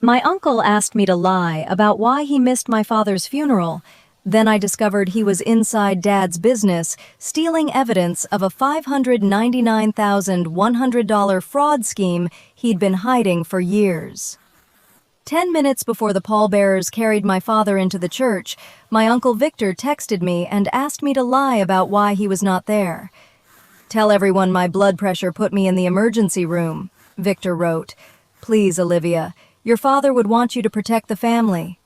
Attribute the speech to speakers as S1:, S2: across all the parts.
S1: My uncle asked me to lie about why he missed my father's funeral. Then I discovered he was inside Dad's business, stealing evidence of a $599,100 fraud scheme he'd been hiding for years. 10 minutes before the pallbearers carried my father into the church, my Uncle Victor texted me and asked me to lie about why he was not there. "Tell everyone my blood pressure put me in the emergency room," Victor wrote. "Please, Olivia, your father would want you to protect the family."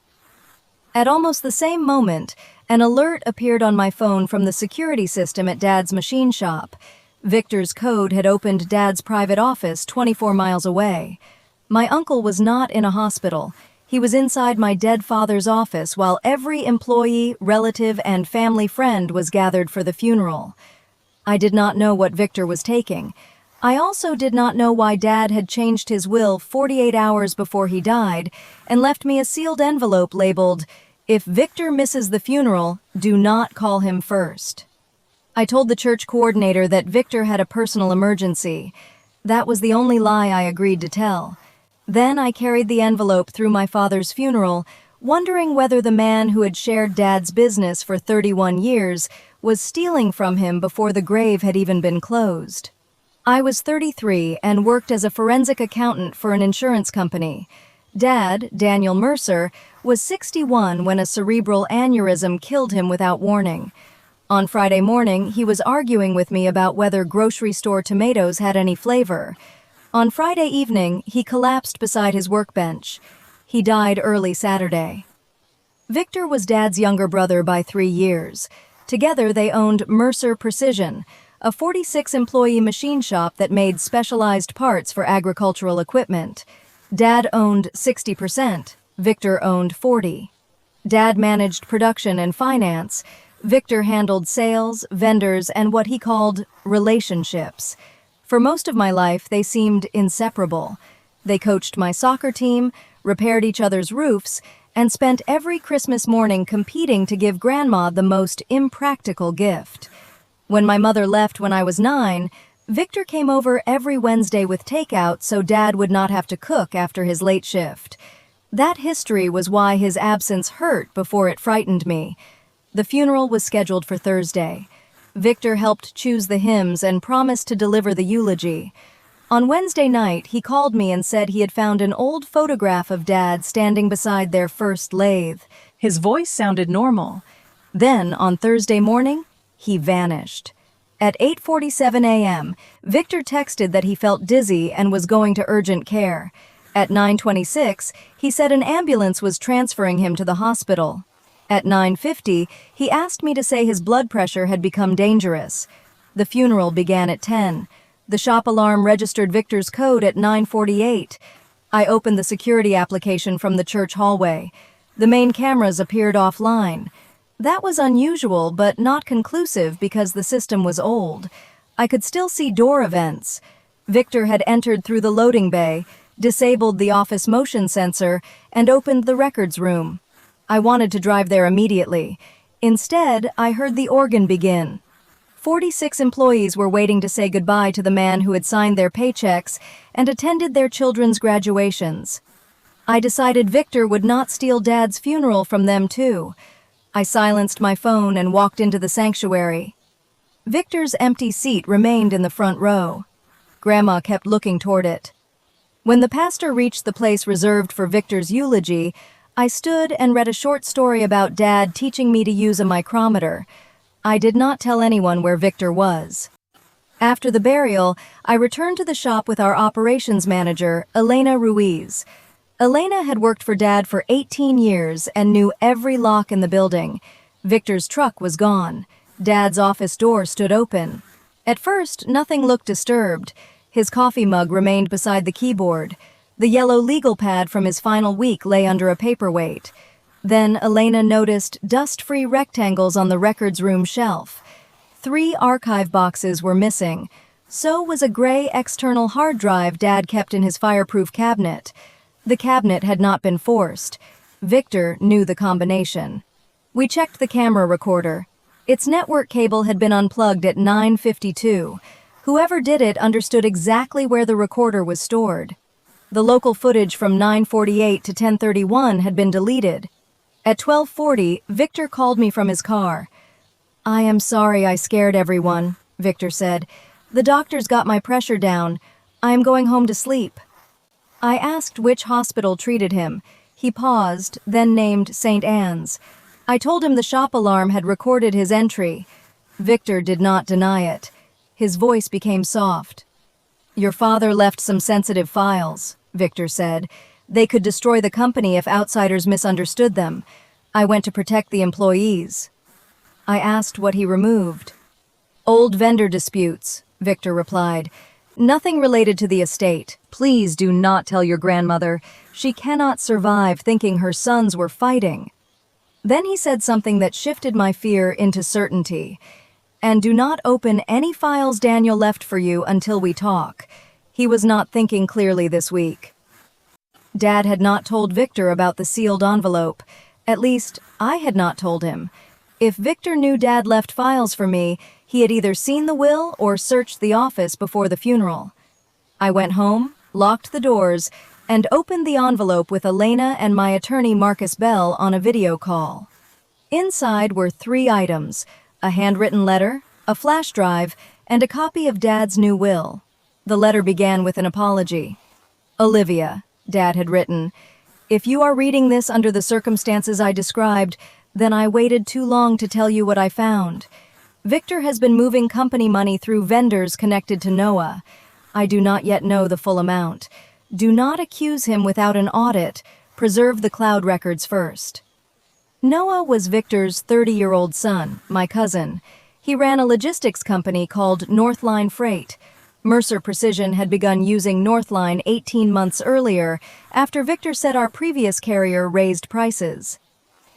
S1: At almost the same moment, an alert appeared on my phone from the security system at Dad's machine shop. Victor's code had opened Dad's private office 24 miles away. My uncle was not in a hospital. He was inside my dead father's office while every employee, relative, and family friend was gathered for the funeral. I did not know what Victor was taking. I also did not know why Dad had changed his will 48 hours before he died and left me a sealed envelope labeled, "If Victor misses the funeral, do not call him first." I told the church coordinator that Victor had a personal emergency. That was the only lie I agreed to tell. Then I carried the envelope through my father's funeral, wondering whether the man who had shared Dad's business for 31 years was stealing from him before the grave had even been closed. I was 33 and worked as a forensic accountant for an insurance company. Dad, Daniel Mercer, was 61 when a cerebral aneurysm killed him without warning. On Friday morning, he was arguing with me about whether grocery store tomatoes had any flavor. On Friday evening, he collapsed beside his workbench. He died early Saturday. Victor was Dad's younger brother by 3 years. Together, they owned Mercer Precision, a 46-employee machine shop that made specialized parts for agricultural equipment. Dad owned 60%, Victor owned 40%. Dad managed production and finance. Victor handled sales, vendors, and what he called relationships. For most of my life, they seemed inseparable. They coached my soccer team, repaired each other's roofs, and spent every Christmas morning competing to give Grandma the most impractical gift. When my mother left when I was 9, Victor came over every Wednesday with takeout so Dad would not have to cook after his late shift. That history was why his absence hurt before it frightened me. The funeral was scheduled for Thursday. Victor helped choose the hymns and promised to deliver the eulogy. On Wednesday night, he called me and said he had found an old photograph of Dad standing beside their first lathe. His voice sounded normal. Then, on Thursday morning, he vanished. At 8:47 a.m., Victor texted that he felt dizzy and was going to urgent care. At 9:26, he said an ambulance was transferring him to the hospital. At 9:50, he asked me to say his blood pressure had become dangerous. The funeral began at 10. The shop alarm registered Victor's code at 9:48. I opened the security application from the church hallway. The main cameras appeared offline. That was unusual, but not conclusive because the system was old. I could still see door events. Victor had entered through the loading bay, disabled the office motion sensor, and opened the records room. I wanted to drive there immediately. Instead, I heard the organ begin. 46 employees were waiting to say goodbye to the man who had signed their paychecks and attended their children's graduations. I decided Victor would not steal Dad's funeral from them, too. I silenced my phone and walked into the sanctuary. Victor's empty seat remained in the front row. Grandma kept looking toward it. When the pastor reached the place reserved for Victor's eulogy, I stood and read a short story about Dad teaching me to use a micrometer. I did not tell anyone where Victor was. After the burial, I returned to the shop with our operations manager, Elena Ruiz. Elena had worked for Dad for 18 years and knew every lock in the building. Victor's truck was gone. Dad's office door stood open. At first, nothing looked disturbed. His coffee mug remained beside the keyboard. The yellow legal pad from his final week lay under a paperweight. Then Elena noticed dust-free rectangles on the records room shelf. 3 archive boxes were missing. So was a gray external hard drive Dad kept in his fireproof cabinet. The cabinet had not been forced. Victor knew the combination. We checked the camera recorder. Its network cable had been unplugged at 9:52. Whoever did it understood exactly where the recorder was stored. The local footage from 9:48 to 10:31 had been deleted. At 12:40, Victor called me from his car. "I am sorry I scared everyone," Victor said. "The doctors got my pressure down. I am going home to sleep." I asked which hospital treated him. He paused, then named St. Anne's. I told him the shop alarm had recorded his entry. Victor did not deny it. His voice became soft. "Your father left some sensitive files," Victor said. "They could destroy the company if outsiders misunderstood them. I went to protect the employees." I asked what he removed. "Old vendor disputes," Victor replied. "Nothing related to the estate. Please do not tell your grandmother. She cannot survive thinking her sons were fighting." Then he said something that shifted my fear into certainty. "And do not open any files Daniel left for you until we talk. He was not thinking clearly this week." Dad had not told Victor about the sealed envelope. At least, I had not told him. If Victor knew Dad left files for me, he had either seen the will or searched the office before the funeral. I went home, locked the doors, and opened the envelope with Elena and my attorney Marcus Bell on a video call. Inside were 3 items: a handwritten letter, a flash drive, and a copy of Dad's new will. The letter began with an apology. "Olivia," Dad had written, "if you are reading this under the circumstances I described, then I waited too long to tell you what I found. Victor has been moving company money through vendors connected to Noah. I do not yet know the full amount. Do not accuse him without an audit. Preserve the cloud records first." Noah was Victor's 30-year-old son, my cousin. He ran a logistics company called Northline Freight. Mercer Precision had begun using Northline 18 months earlier, after Victor said our previous carrier raised prices.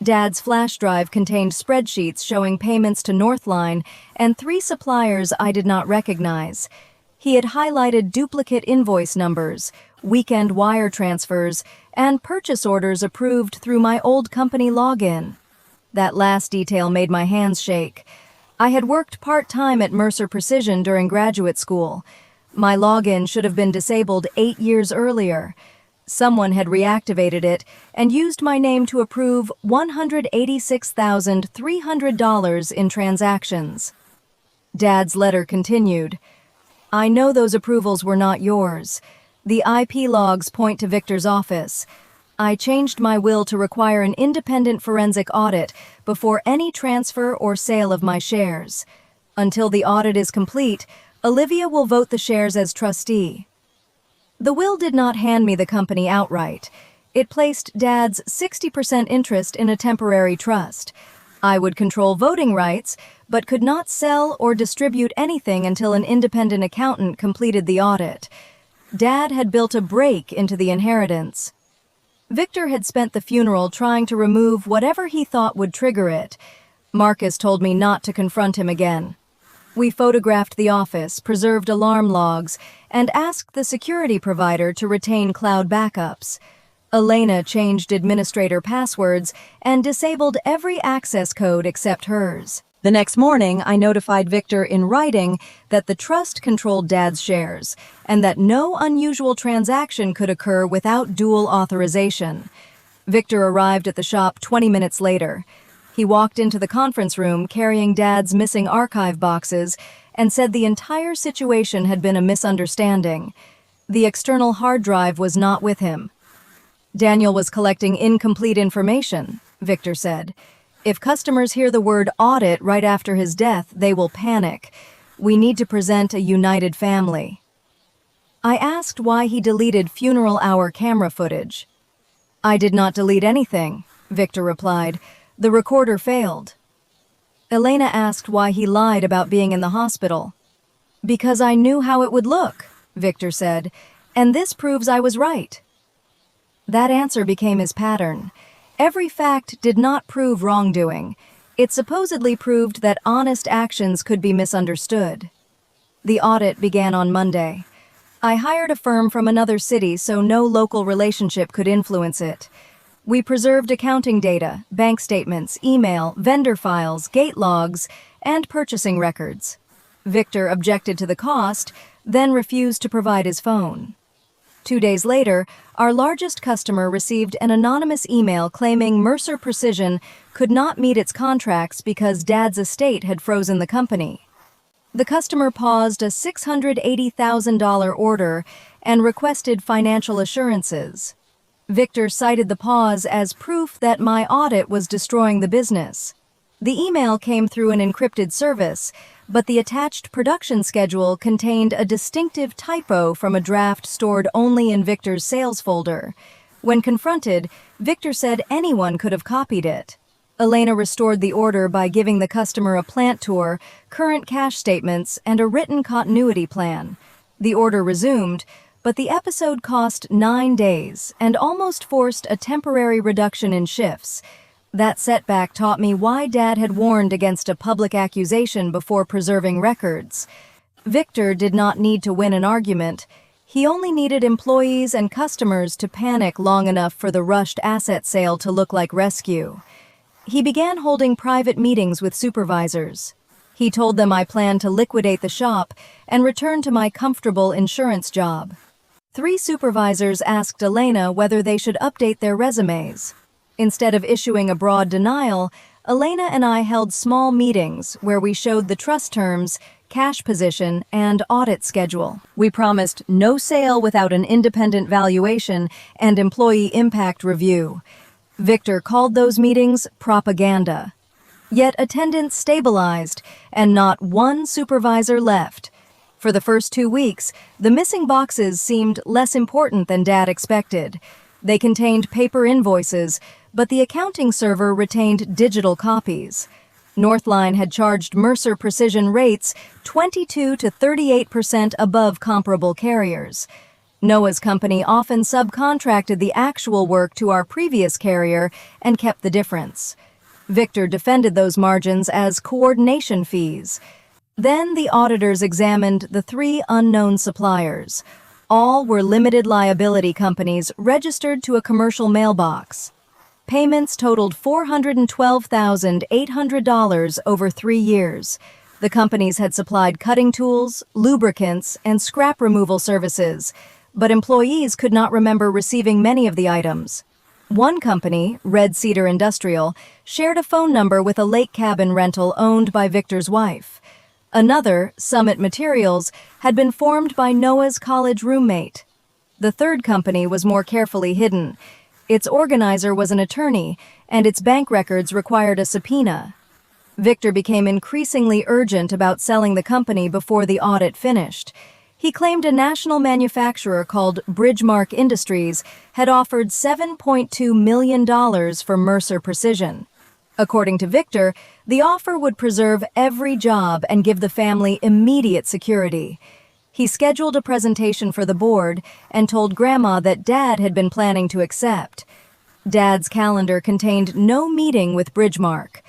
S1: Dad's flash drive contained spreadsheets showing payments to Northline and 3 suppliers I did not recognize. He had highlighted duplicate invoice numbers, weekend wire transfers, and purchase orders approved through my old company login. That last detail made my hands shake. I had worked part-time at Mercer Precision during graduate school. My login should have been disabled 8 years earlier. Someone had reactivated it and used my name to approve $186,300 in transactions. Dad's letter continued. "I know those approvals were not yours. The IP logs point to Victor's office. I changed my will to require an independent forensic audit before any transfer or sale of my shares. Until the audit is complete, Olivia will vote the shares as trustee." The will did not hand me the company outright. It placed Dad's 60% interest in a temporary trust. I would control voting rights, but could not sell or distribute anything until an independent accountant completed the audit. Dad had built a break into the inheritance. Victor had spent the funeral trying to remove whatever he thought would trigger it. Marcus told me not to confront him again. We photographed the office, preserved alarm logs, and asked the security provider to retain cloud backups. Elena changed administrator passwords and disabled every access code except hers. The next morning, I notified Victor in writing that the trust controlled Dad's shares and that no unusual transaction could occur without dual authorization. Victor arrived at the shop 20 minutes later. He walked into the conference room carrying Dad's missing archive boxes and said the entire situation had been a misunderstanding. The external hard drive was not with him. "Daniel was collecting incomplete information," Victor said. "If customers hear the word audit right after his death, they will panic. We need to present a united family." I asked why he deleted funeral hour camera footage. "I did not delete anything," Victor replied. "The recorder failed." Elena asked why he lied about being in the hospital. "Because I knew how it would look," Victor said, "and this proves I was right." That answer became his pattern. Every fact did not prove wrongdoing. It supposedly proved that honest actions could be misunderstood. The audit began on Monday. I hired a firm from another city so no local relationship could influence it. We preserved accounting data, bank statements, email, vendor files, gate logs, and purchasing records. Victor objected to the cost, then refused to provide his phone. 2 days later, our largest customer received an anonymous email claiming Mercer Precision could not meet its contracts because Dad's estate had frozen the company. The customer paused a $680,000 order and requested financial assurances. Victor cited the pause as proof that my audit was destroying the business. The email came through an encrypted service, but the attached production schedule contained a distinctive typo from a draft stored only in Victor's sales folder. When confronted, Victor said anyone could have copied it. Elena restored the order by giving the customer a plant tour, current cash statements, and a written continuity plan. The order resumed, but the episode cost 9 days and almost forced a temporary reduction in shifts. That setback taught me why Dad had warned against a public accusation before preserving records. Victor did not need to win an argument. He only needed employees and customers to panic long enough for the rushed asset sale to look like rescue. He began holding private meetings with supervisors. He told them I planned to liquidate the shop and return to my comfortable insurance job. 3 supervisors asked Elena whether they should update their resumes. Instead of issuing a broad denial, Elena and I held small meetings where we showed the trust terms, cash position, and audit schedule. We promised no sale without an independent valuation and employee impact review. Victor called those meetings propaganda. Yet attendance stabilized, and not one supervisor left. For the first 2 weeks, the missing boxes seemed less important than Dad expected. They contained paper invoices, but the accounting server retained digital copies. Northline had charged Mercer Precision rates 22 to 38% above comparable carriers. Noah's company often subcontracted the actual work to our previous carrier and kept the difference. Victor defended those margins as coordination fees. Then the auditors examined the 3 unknown suppliers. All were limited liability companies registered to a commercial mailbox. Payments totaled $412,800 over 3 years. The companies had supplied cutting tools, lubricants, and scrap removal services, but employees could not remember receiving many of the items. One company, Red Cedar Industrial, shared a phone number with a lake cabin rental owned by Victor's wife. Another, Summit Materials, had been formed by Noah's college roommate. The third company was more carefully hidden. Its organizer was an attorney, and its bank records required a subpoena. Victor became increasingly urgent about selling the company before the audit finished. He claimed a national manufacturer called Bridgemark Industries had offered $7.2 million for Mercer Precision. According to Victor, the offer would preserve every job and give the family immediate security. He scheduled a presentation for the board and told Grandma that Dad had been planning to accept. Dad's calendar contained no meeting with Bridgemark.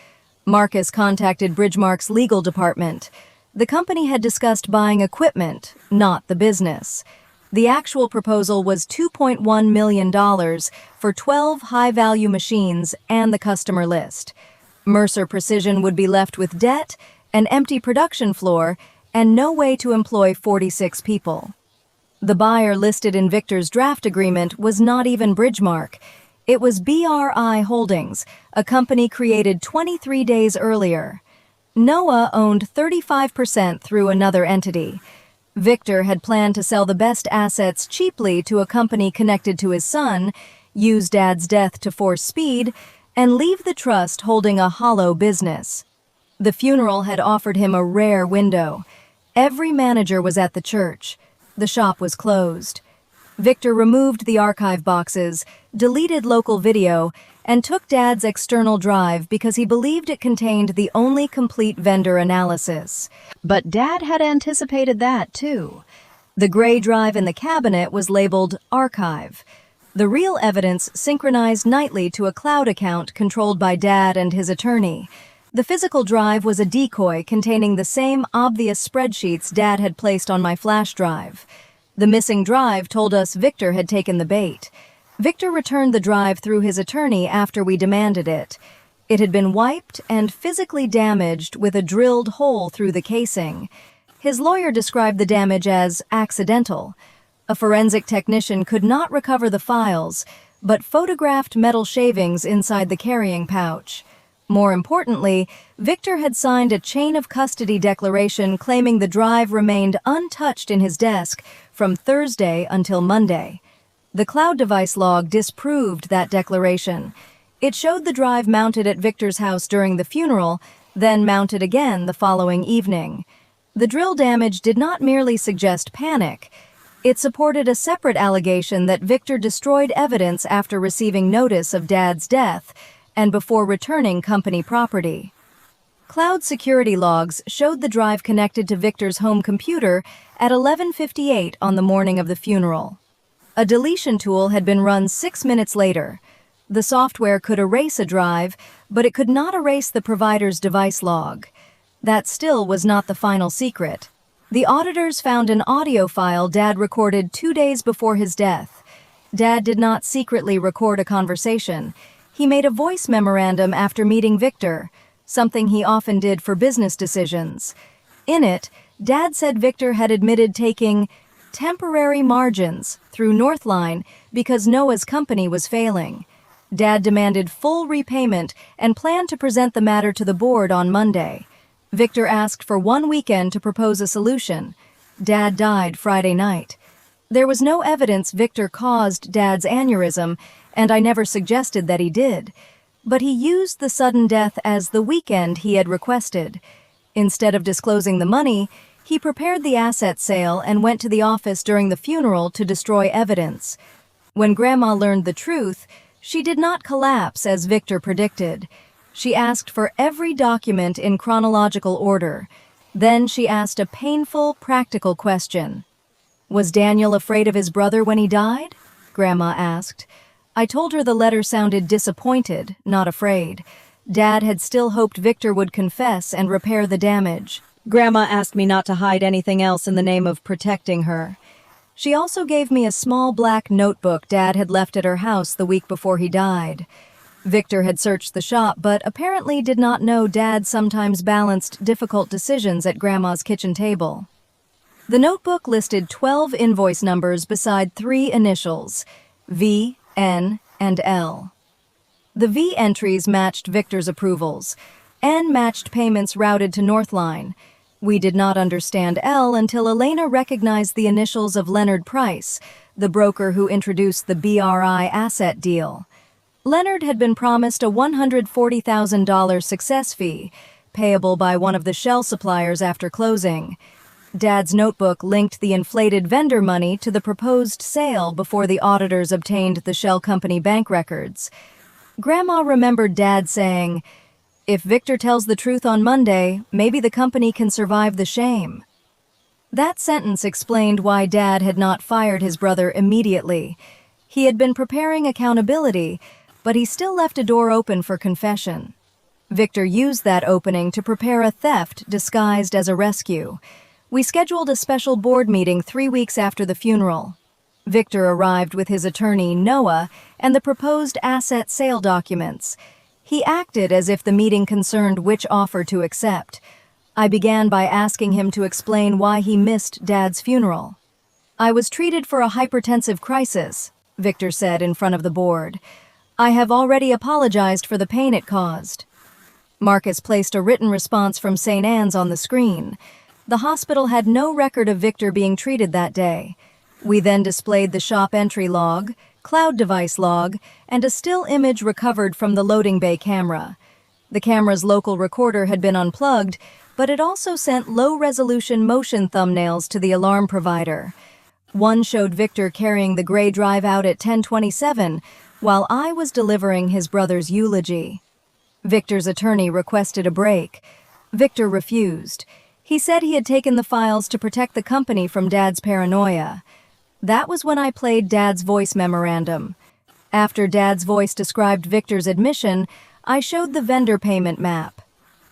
S1: Marcus contacted Bridgemark's legal department. The company had discussed buying equipment, not the business. The actual proposal was $2.1 million for 12 high-value machines and the customer list. Mercer Precision would be left with debt, an empty production floor, and no way to employ 46 people. The buyer listed in Victor's draft agreement was not even Bridgemark. It was BRI Holdings, a company created 23 days earlier. Noah owned 35% through another entity. Victor had planned to sell the best assets cheaply to a company connected to his son, use Dad's death to force speed, and leave the trust holding a hollow business. The funeral had offered him a rare window. Every manager was at the church. The shop was closed. Victor removed the archive boxes, deleted local video, and took Dad's external drive because he believed it contained the only complete vendor analysis. But Dad had anticipated that, too. The gray drive in the cabinet was labeled Archive. The real evidence synchronized nightly to a cloud account controlled by Dad and his attorney. The physical drive was a decoy containing the same obvious spreadsheets Dad had placed on my flash drive. The missing drive told us Victor had taken the bait. Victor returned the drive through his attorney after we demanded it. It had been wiped and physically damaged with a drilled hole through the casing. His lawyer described the damage as accidental. A forensic technician could not recover the files, but photographed metal shavings inside the carrying pouch. More importantly, Victor had signed a chain of custody declaration claiming the drive remained untouched in his desk from Thursday until Monday. The cloud device log disproved that declaration. It showed the drive mounted at Victor's house during the funeral, then mounted again the following evening. The drill damage did not merely suggest panic. It supported a separate allegation that Victor destroyed evidence after receiving notice of Dad's death and before returning company property. Cloud security logs showed the drive connected to Victor's home computer at 11:58 on the morning of the funeral. A deletion tool had been run 6 minutes later. The software could erase a drive, but it could not erase the provider's device log. That still was not the final secret. The auditors found an audio file Dad recorded 2 days before his death. Dad did not secretly record a conversation. He made a voice memorandum after meeting Victor, something he often did for business decisions. In it, Dad said Victor had admitted taking temporary margins through Northline because Noah's company was failing. Dad demanded full repayment and planned to present the matter to the board on Monday. Victor asked for 1 weekend to propose a solution. Dad died Friday night. There was no evidence Victor caused Dad's aneurysm, and I never suggested that he did. But he used the sudden death as the weekend he had requested. Instead of disclosing the money, he prepared the asset sale and went to the office during the funeral to destroy evidence. When Grandma learned the truth, she did not collapse as Victor predicted. She asked for every document in chronological order. Then she asked a painful, practical question. "Was Daniel afraid of his brother when he died?" Grandma asked. I told her the letter sounded disappointed, not afraid. Dad had still hoped Victor would confess and repair the damage. Grandma asked me not to hide anything else in the name of protecting her. She also gave me a small black notebook Dad had left at her house the week before he died. Victor had searched the shop, but apparently did not know Dad sometimes balanced difficult decisions at Grandma's kitchen table. The notebook listed 12 invoice numbers beside 3 initials, V, N, and L. The V entries matched Victor's approvals. N matched payments routed to Northline. We did not understand L until Elena recognized the initials of Leonard Price, the broker who introduced the BRI asset deal. Leonard had been promised a $140,000 success fee, payable by one of the shell suppliers after closing. Dad's notebook linked the inflated vendor money to the proposed sale before the auditors obtained the shell company bank records. Grandma remembered Dad saying, "If Victor tells the truth on Monday, maybe the company can survive the shame." That sentence explained why Dad had not fired his brother immediately. He had been preparing accountability, but he still left a door open for confession. Victor used that opening to prepare a theft disguised as a rescue. We scheduled a special board meeting 3 weeks after the funeral. Victor arrived with his attorney, Noah, and the proposed asset sale documents. He acted as if the meeting concerned which offer to accept. I began by asking him to explain why he missed Dad's funeral. "I was treated for a hypertensive crisis," Victor said in front of the board. "I have already apologized for the pain it caused." Marcus placed a written response from St. Anne's on the screen. The hospital had no record of Victor being treated that day. We then displayed the shop entry log, cloud device log, and a still image recovered from the loading bay camera. The camera's local recorder had been unplugged, but it also sent low-resolution motion thumbnails to the alarm provider. One showed Victor carrying the gray drive out at 10:27, while I was delivering his brother's eulogy. Victor's attorney requested a break. Victor refused. He said he had taken the files to protect the company from Dad's paranoia. That was when I played Dad's voice memorandum. After Dad's voice described Victor's admission, I showed the vendor payment map.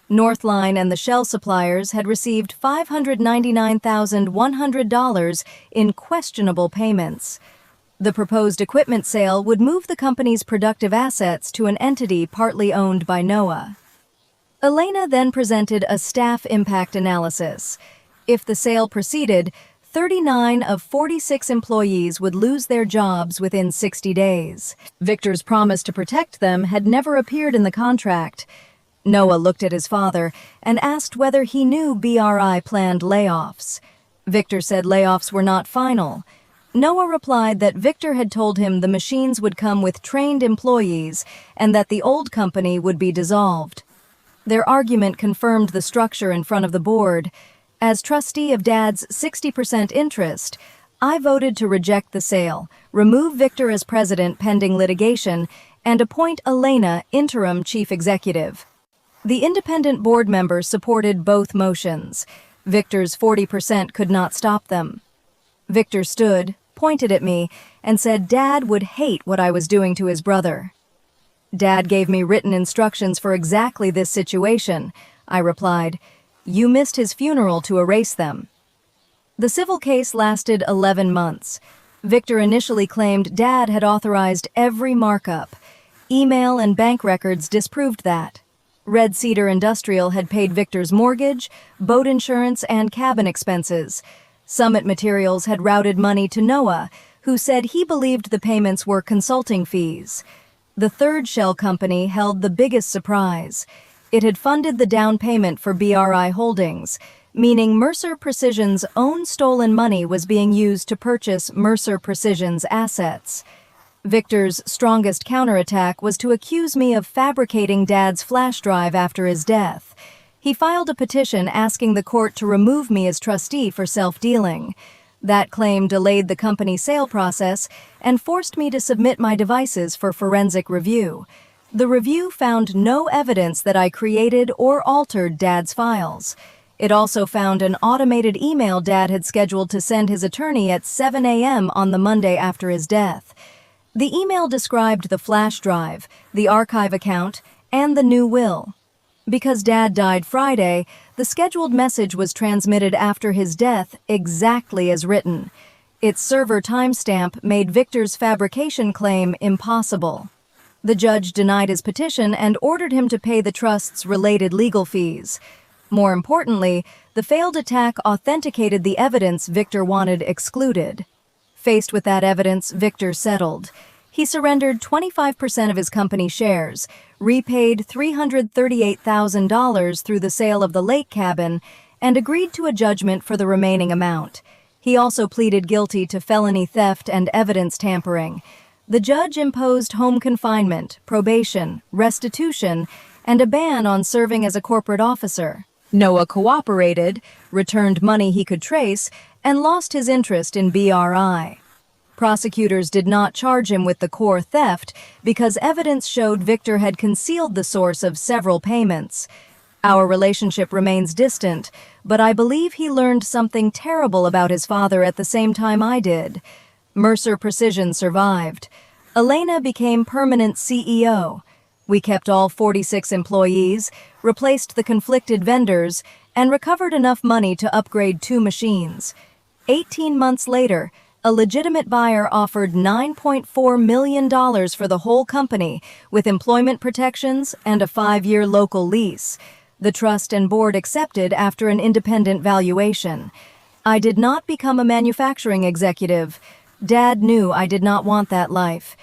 S1: Northline and the shell suppliers had received $599,100 in questionable payments. The proposed equipment sale would move the company's productive assets to an entity partly owned by Noah. Elena then presented a staff impact analysis. If the sale proceeded, 39 of 46 employees would lose their jobs within 60 days. Victor's promise to protect them had never appeared in the contract. Noah looked at his father and asked whether he knew BRI planned layoffs. Victor said layoffs were not final. Noah replied that Victor had told him the machines would come with trained employees and that the old company would be dissolved. Their argument confirmed the structure in front of the board. As trustee of Dad's 60% interest, I voted to reject the sale, remove Victor as president pending litigation, and appoint Elena interim chief executive. The independent board members supported both motions. Victor's 40% could not stop them. Victor stood, pointed at me, and said Dad would hate what I was doing to his brother. Dad gave me written instructions for exactly this situation. I replied, "You missed his funeral to erase them." The civil case lasted 11 months. Victor initially claimed Dad had authorized every markup. Email and bank records disproved that. Red Cedar Industrial had paid Victor's mortgage, boat insurance, and cabin expenses. Summit Materials had routed money to Noah, who said he believed the payments were consulting fees. The third shell company held the biggest surprise. It had funded the down payment for BRI Holdings, meaning Mercer Precision's own stolen money was being used to purchase Mercer Precision's assets. Victor's strongest counterattack was to accuse me of fabricating Dad's flash drive after his death. He filed a petition asking the court to remove me as trustee for self-dealing. That claim delayed the company sale process and forced me to submit my devices for forensic review. The review found no evidence that I created or altered Dad's files. It also found an automated email Dad had scheduled to send his attorney at 7 a.m. on the Monday after his death. The email described the flash drive, the archive account, and the new will. Because Dad died Friday, the scheduled message was transmitted after his death exactly as written. Its server timestamp made Victor's fabrication claim impossible. The judge denied his petition and ordered him to pay the trust's related legal fees. More importantly, the failed attack authenticated the evidence Victor wanted excluded. Faced with that evidence, Victor settled. He surrendered 25% of his company shares, repaid $338,000 through the sale of the lake cabin, and agreed to a judgment for the remaining amount. He also pleaded guilty to felony theft and evidence tampering. The judge imposed home confinement, probation, restitution, and a ban on serving as a corporate officer. Noah cooperated, returned money he could trace, and lost his interest in BRI. Prosecutors did not charge him with the core theft because evidence showed Victor had concealed the source of several payments. Our relationship remains distant, but I believe he learned something terrible about his father at the same time I did. Mercer Precision survived. Elena became permanent CEO. We kept all 46 employees, replaced the conflicted vendors, and recovered enough money to upgrade 2 machines. 18 months later, a legitimate buyer offered $9.4 million for the whole company, with employment protections and a 5-year local lease. The trust and board accepted after an independent valuation. I did not become a manufacturing executive. Dad knew I did not want that life.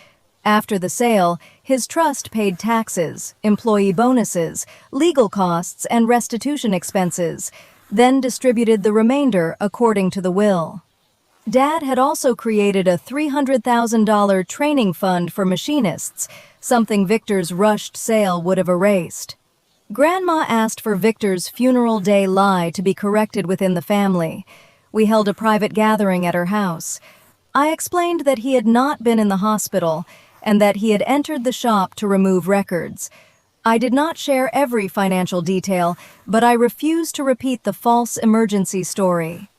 S1: After the sale, his trust paid taxes, employee bonuses, legal costs, and restitution expenses, then distributed the remainder according to the will. Dad had also created a $300,000 training fund for machinists, something Victor's rushed sale would have erased. Grandma asked for Victor's funeral day lie to be corrected within the family. We held a private gathering at her house. I explained that he had not been in the hospital and that he had entered the shop to remove records. I did not share every financial detail, but I refused to repeat the false emergency story.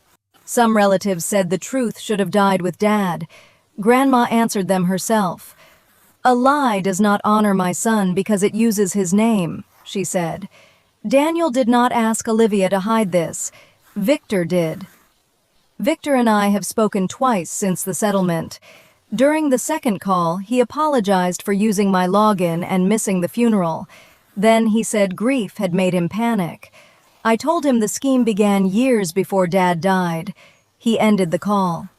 S1: Some relatives said the truth should have died with Dad. Grandma answered them herself. "A lie does not honor my son because it uses his name," she said. "Daniel did not ask Olivia to hide this. Victor did." Victor and I have spoken twice since the settlement. During the second call, he apologized for using my login and missing the funeral. Then he said grief had made him panic. I told him the scheme began years before Dad died. He ended the call.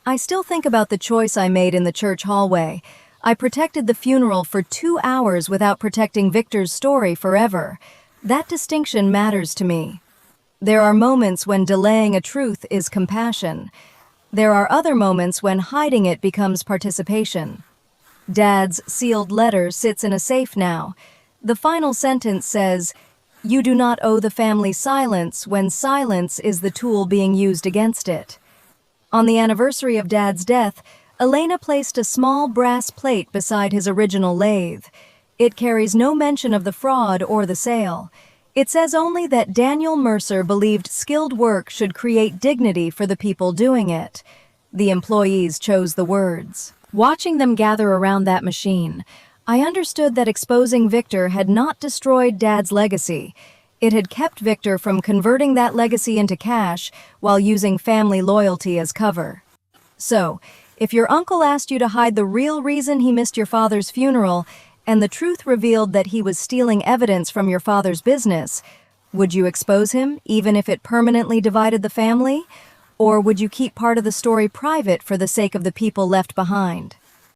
S1: I still think about the choice I made in the church hallway. I protected the funeral for 2 hours without protecting Victor's story forever. That distinction matters to me. There are moments when delaying a truth is compassion. There are other moments when hiding it becomes participation. Dad's sealed letter sits in a safe now. The final sentence says, "You do not owe the family silence when silence is the tool being used against it." On the anniversary of Dad's death, Elena placed a small brass plate beside his original lathe. It carries no mention of the fraud or the sale. It says only that Daniel Mercer believed skilled work should create dignity for the people doing it. The employees chose the words. Watching them gather around that machine, I understood that exposing Victor had not destroyed Dad's legacy. It had kept Victor from converting that legacy into cash while using family loyalty as cover. So, if your uncle asked you to hide the real reason he missed your father's funeral, and the truth revealed that he was stealing evidence from your father's business, would you expose him even if it permanently divided the family? Or would you keep part of the story private for the sake of the people left behind?